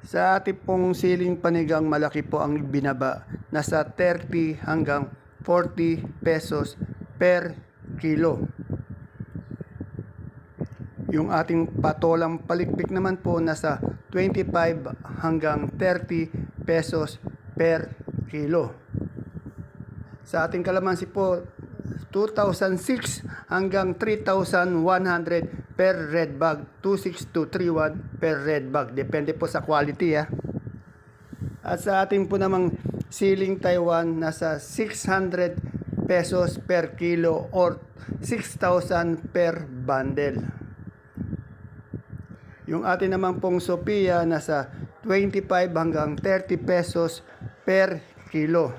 Sa ating pong siling panigang malaki po ang binaba, nasa 30 hanggang 40 pesos per kilo. Yung ating patolang palikpik naman po nasa 25 hanggang 30 pesos per kilo. Sa ating kalamansi po, 2,006 hanggang 3,100 per red bag. 2,6 to 3,1 per red bag. Depende po sa quality ha. At sa ating po namang siling Taiwan, nasa 600 pesos per kilo or 6,000 per bundle. Yung atin naman pong Sophia, nasa 25 hanggang 30 pesos per kilo.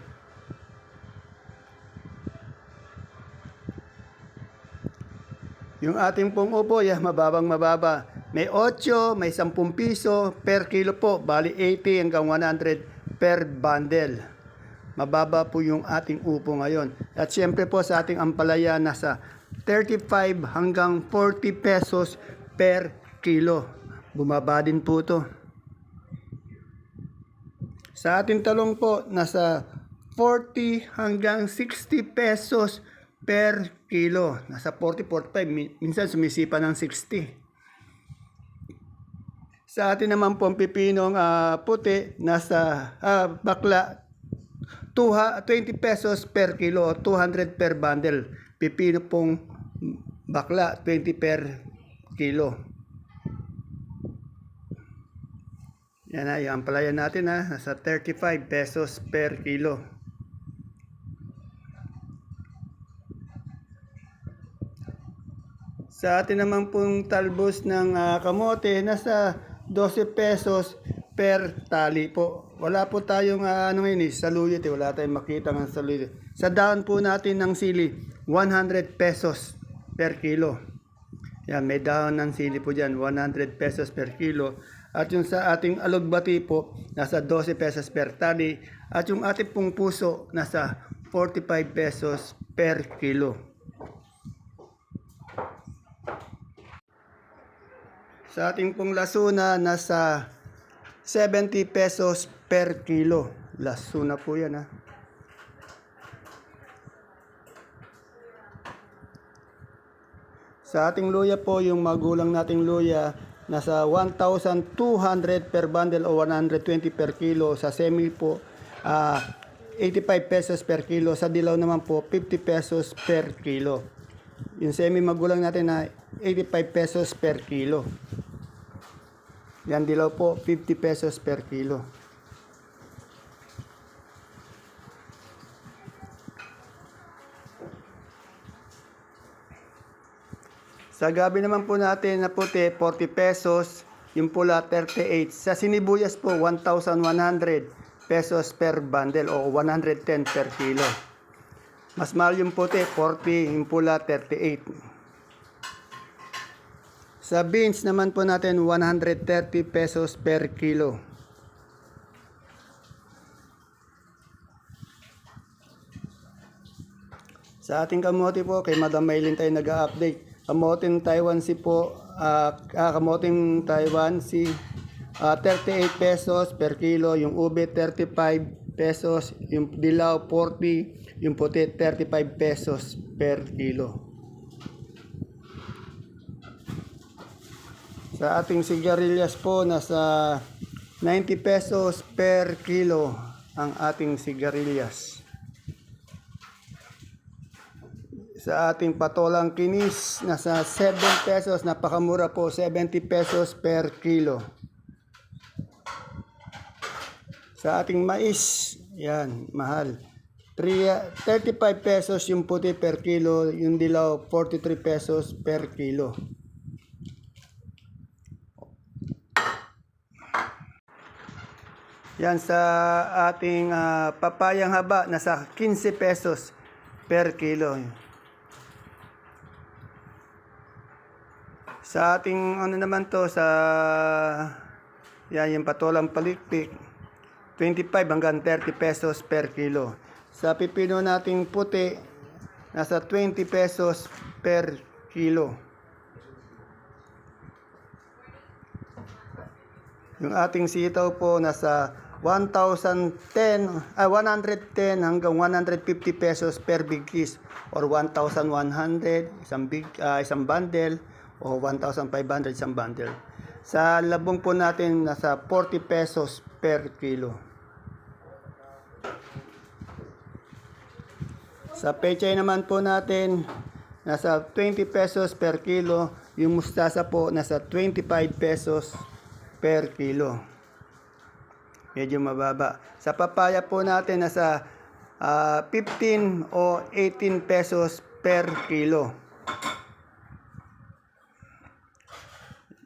Yung ating pong upo, mababang mababa. May 8, may 10 piso per kilo po. Bali 80 hanggang 100 per bundle. Mababa po yung ating upo ngayon. At siyempre po sa ating ampalaya, nasa 35 hanggang 40 pesos per kilo. Bumaba din po ito. Sa ating talong po, nasa 40 hanggang 60 pesos per kilo. Nasa 40, 45. Minsan sumisipa ng 60. Sa atin naman po ang pipinong puti, nasa bakla, 20 pesos per kilo o 200 per bundle. Pipino pong bakla, 20 per kilo. Yan na, yung ampalaya natin nasa 35 pesos per kilo. Sa atin naman pong talbos ng kamote, nasa 12 pesos per tali po. Wala po tayong saluyot, wala tayong makita ng saluyot. Sa dahon po natin ng sili, 100 pesos per kilo. Yan, may dahon ng sili po dyan, 100 pesos per kilo. At yung sa ating alugbati po, nasa 12 pesos per tali. At yung ating pong puso, nasa 45 pesos per kilo. Sa ating pong lasuna, nasa 70 pesos per kilo. Lasuna po yan Sa ating luya po, yung magulang nating luya, nasa 1,200 per bundle o 120 per kilo. Sa semi po, 85 pesos per kilo. Sa dilaw naman po, 50 pesos per kilo. Yung semi magulang natin na 85 pesos per kilo. Yan dilaw po, 50 pesos per kilo. Sa gabi naman po natin na puti, 40 pesos. Yung pula, 38. Sa sinibuyas po, 1,100 pesos per bundle o 110 per kilo. Mas mahal yung puti, 40. Yung pula, 38. Sa beans naman po natin, 130 pesos per kilo. Sa ating kamote po, kay Madam Maylin tayo nag-update. Kamoting Taiwan Sea po, kamoting Taiwan Sea, 38 pesos per kilo. Yung ube, 35 pesos. Yung dilaw, 40. Yung puti, 35 pesos per kilo. Sa ating sigarilyas po, nasa 90 pesos per kilo ang ating sigarilyas. Sa ating patolang kinis, nasa 7 pesos, napakamura po, 70 pesos per kilo. Sa ating mais, yan, mahal. 35 pesos yung puti per kilo, yung dilaw 43 pesos per kilo. Yan, sa ating papayang haba, nasa 15 pesos per kilo. Sa ating naman to, yan yung patolang palikpik, 25 hanggang 30 pesos per kilo. Sa pipino nating puti, nasa 20 pesos per kilo. Yung ating sitaw po nasa 110 hanggang 150 pesos per big piece or 1,100 isang bundle o 1,500 isang bundle. Sa labong po natin nasa 40 pesos per kilo. Sa pechay naman po natin nasa 20 pesos per kilo, yung mustasa po nasa 25 pesos per kilo. Medyo mababa. Sa papaya po natin nasa 15 o 18 pesos per kilo.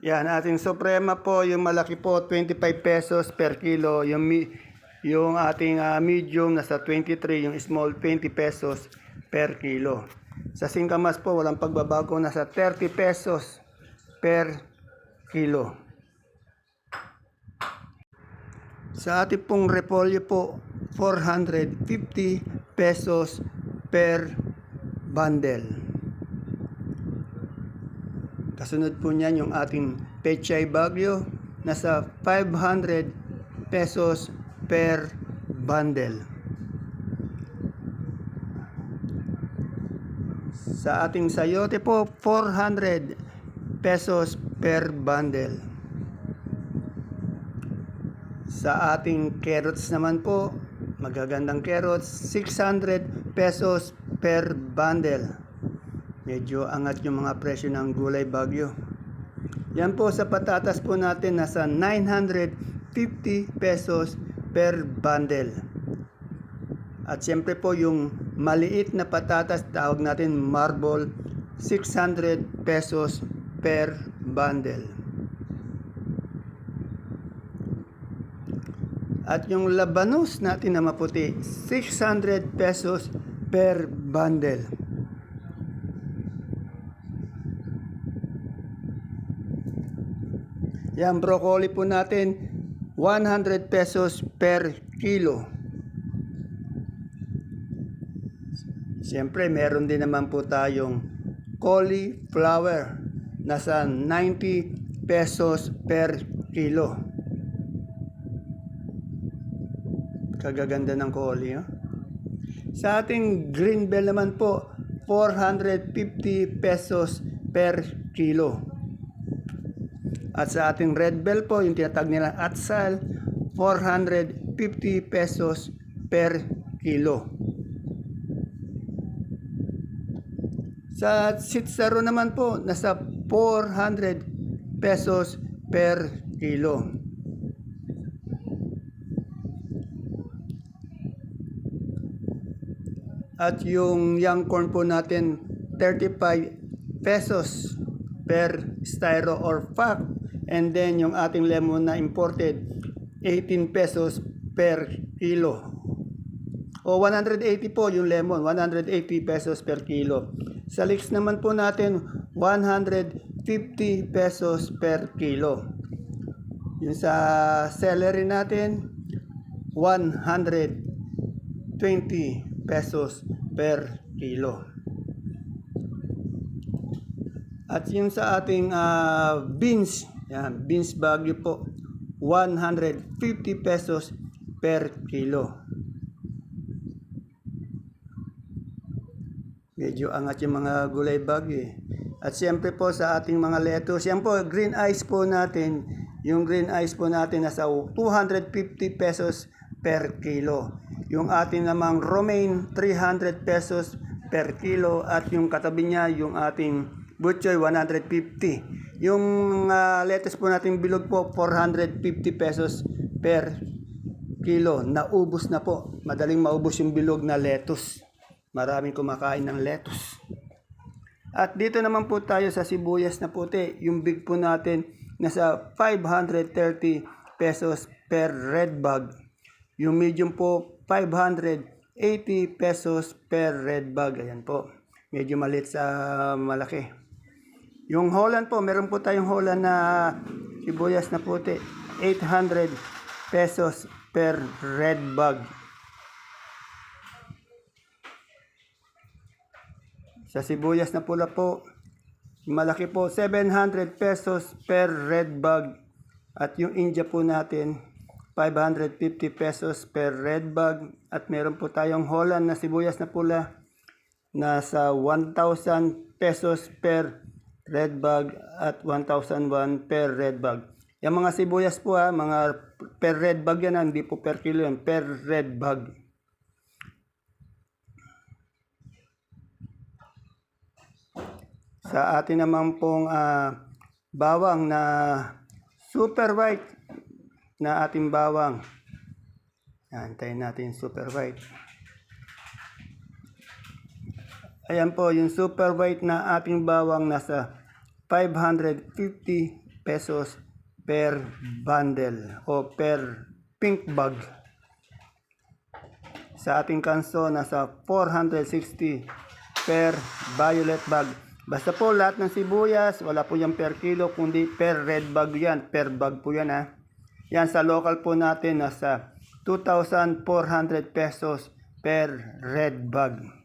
Yan, ating suprema po, yung malaki po 25 pesos per kilo, yung ating medium nasa 23, yung small 20 pesos per kilo. Sa singkamas po walang pagbabago, nasa 30 pesos per kilo. Sa ating pong repolyo po, 450 pesos per bundle. Kasunod po niyan yung ating pechay bagyo, nasa 500 pesos per bundle. Sa ating sayote po, 400 pesos per bundle. Sa ating carrots naman po, magagandang carrots, 600 pesos per bundle. Medyo angat yung mga presyo ng gulay bagyo. Yan po sa patatas po natin, nasa 950 pesos per bundle. At siyempre po yung maliit na patatas, tawag natin marble, 600 pesos per bundle. At yung labanos natin na maputi, 600 pesos per bundle. Yan, broccoli po natin, 100 pesos per kilo. Siyempre, meron din naman po tayong cauliflower, nasa 90 pesos per kilo. Kagaganda ng cauli, no? Sa ating green bell naman po, 450 pesos per kilo. At sa ating red bell po, yung tinatag nila atsal, 450 pesos per kilo. Sa sitsaro naman po, nasa 400 pesos per kilo. At yung young corn po natin, 35 pesos per styro or pack. And then yung ating lemon na imported, 18 pesos per kilo. O 180 po yung lemon, 180 pesos per kilo. Sa leeks naman po natin, 150 pesos per kilo. Yung sa celery natin, 120 pesos per kilo. At yung sa ating beans, yan, beans bagyo po, 150 pesos per kilo. Medyo angat yung mga gulay bagyo eh. At siyempre po sa ating mga lettuce, yan po, green ice po natin, yung green ice po natin nasa 250 pesos per kilo. Yung ating namang romaine, 300 pesos per kilo. At yung katabi niya, yung ating butchoy, 150. Yung lettuce po natin bilog po, 450 pesos per kilo. Naubos na po. Madaling maubos yung bilog na lettuce. Maraming kumakain ng lettuce. At dito naman po tayo sa sibuyas na puti. Yung big po natin, nasa 530 pesos per red bag. Yung medium po, 580 pesos per red bag. Ayan po. Medyo maliit sa malaki. Yung Holland po, meron po tayong Holland na sibuyas na puti. 800 pesos per red bag. Sa sibuyas na pula po, malaki po, 700 pesos per red bag. At yung India po natin, 550 pesos per red bag. At meron po tayong Holland na sibuyas na pula, nasa 1,000 pesos per red bag at 1,001 per red bag. Yung mga sibuyas po mga per red bag yan, hindi po per kilo yan, per red bag. Sa atin naman pong bawang na super white na ating bawang. Antayin natin yung super white. Ayan po, yung super white na ating bawang nasa 550 pesos per bundle o per pink bag. Sa ating kanso, nasa 460 per violet bag. Basta po lahat ng sibuyas, wala po yan per kilo, kundi per red bag yan. Per bag po yan Yan sa local po natin, nasa 2,400 pesos per red bag.